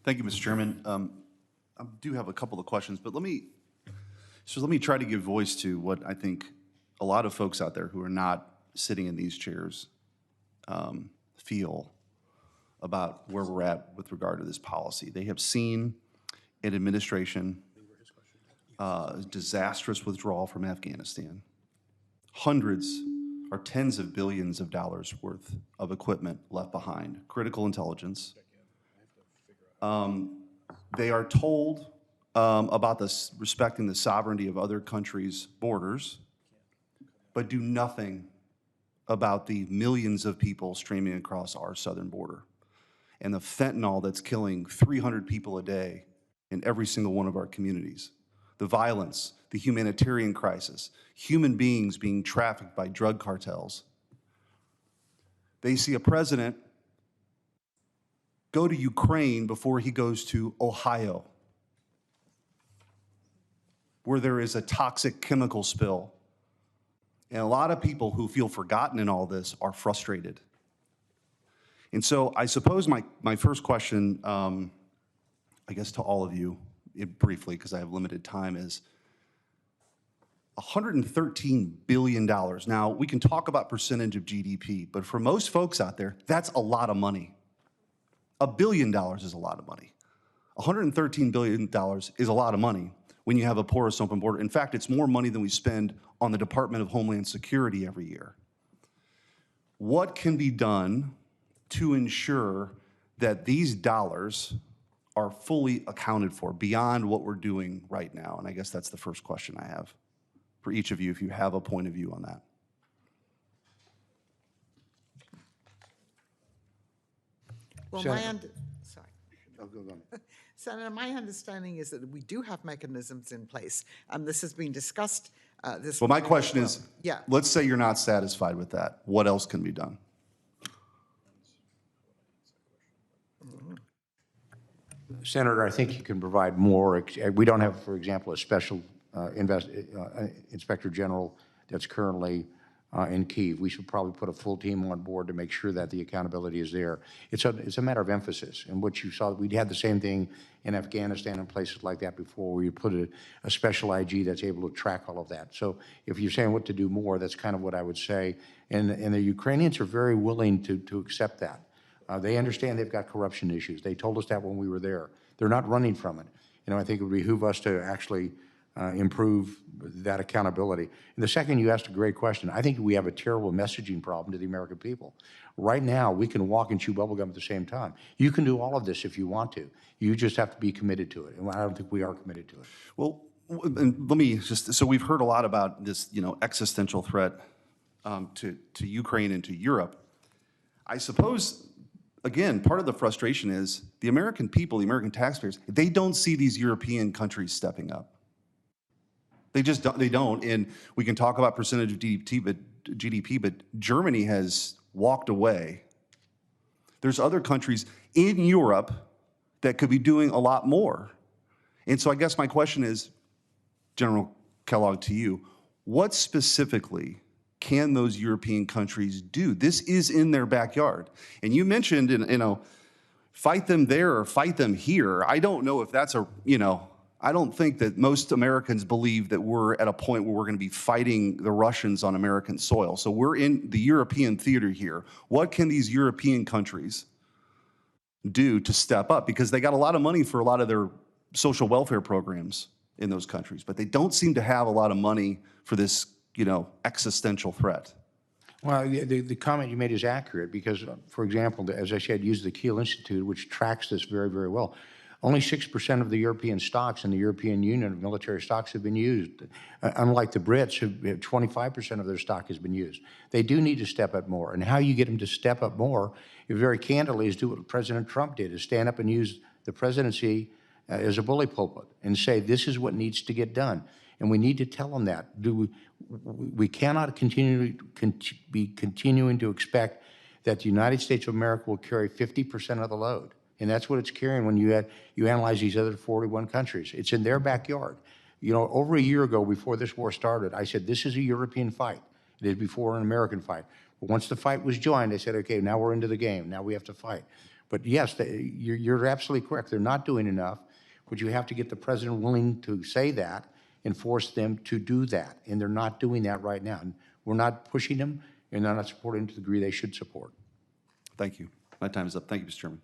Thank you, Mr. Chairman. I do have a couple of questions, but let me try to give voice to what I think a lot of folks out there who are not sitting in these chairs feel about where we're at with regard to this policy. They have seen an administration disastrous withdrawal from Afghanistan. Hundreds or tens of billions of dollars worth of equipment left behind, critical intelligence. They are told about this respecting the sovereignty of other countries' borders, but do nothing about the millions of people streaming across our southern border and the fentanyl that's killing 300 people a day in every single one of our communities, the violence, the humanitarian crisis, human beings being trafficked by drug cartels. They see a president go to Ukraine before he goes to Ohio, where there is a toxic chemical spill. And a lot of people who feel forgotten in all this are frustrated. And so I suppose my first question, I guess to all of you, briefly, because I have limited time, is $113 billion. Now, we can talk about percentage of GDP, but for most folks out there, that's a lot of money. $1 billion is a lot of money. $113 billion is a lot of money when you have a porous open border. In fact, it's more money than we spend on the Department of Homeland Security every year. What can be done to ensure that these dollars are fully accounted for beyond what we're doing right now? And I guess that's the first question I have for each of you, if you have a point of view on that. Well, Senator. sorry. Oh, go on. Senator, my understanding is that we do have mechanisms in place. This has been discussed this Well, my morning as question well. is, Yeah. let's say you're not satisfied with that. What else can be done? Senator, I think you can provide more. We don't have, for example, a special inspector general that's currently in Kyiv. We should probably put a full team on board to make sure that the accountability is there. It's a matter of emphasis. And what you saw, we had the same thing in Afghanistan and places like that before, where you put a special IG that's able to track all of that. So if you're saying what to do more, that's kind of what I would say. And the Ukrainians are very willing to accept that. They understand they've got corruption issues. They told us that when we were there. They're not running from it. I think it would behoove us to actually improve that accountability. And the second, you asked a great question. I think we have a terrible messaging problem to the American people. Right now, we can walk and chew bubblegum at the same time. You can do all of this if you want to. You just have to be committed to it. And I don't think we are committed to it. Well, and let me just, so we've heard a lot about this, existential threat to Ukraine and to Europe. I suppose, again, part of the frustration is the American people, the American taxpayers, they don't see these European countries stepping up. They just don't, and we can talk about percentage of GDP, but Germany has walked away. There's other countries in Europe that could be doing a lot more. And so I guess my question is, General Kellogg, to you, what specifically can those European countries do? This is in their backyard. And you mentioned, fight them there or fight them here. I don't know if that's I don't think that most Americans believe that we're at a point where we're going to be fighting the Russians on American soil. So we're in the European theater here. What can these European countries do to step up? Because they got a lot of money for a lot of their social welfare programs in those countries, but they don't seem to have a lot of money for this, existential threat. Well, the comment you made is accurate because, for example, as I said, use the Kiel Institute, which tracks this very, very well. Only 6% of the European stocks in the European Union of military stocks have been used. Unlike the Brits, who 25% of their stock has been used. They do need to step up more. And how you get them to step up more, very candidly, is do what President Trump did, is stand up and use the presidency as a bully pulpit and say, this is what needs to get done. And we need to tell them that. We cannot be continuing to expect that the United States of America will carry 50% of the load. And that's what it's carrying when you analyze these other 41 countries. It's in their backyard. Over a year ago, before this war started, I said, this is a European fight. It is before an American fight. But once the fight was joined, I said, okay, now we're into the game. Now we have to fight. But yes, you're absolutely correct. They're not doing enough, but you have to get the president willing to say that and force them to do that. And they're not doing that right now. And we're not pushing them, and they're not supporting to the degree they should support. Thank you. My time is up. Thank you, Mr. Chairman.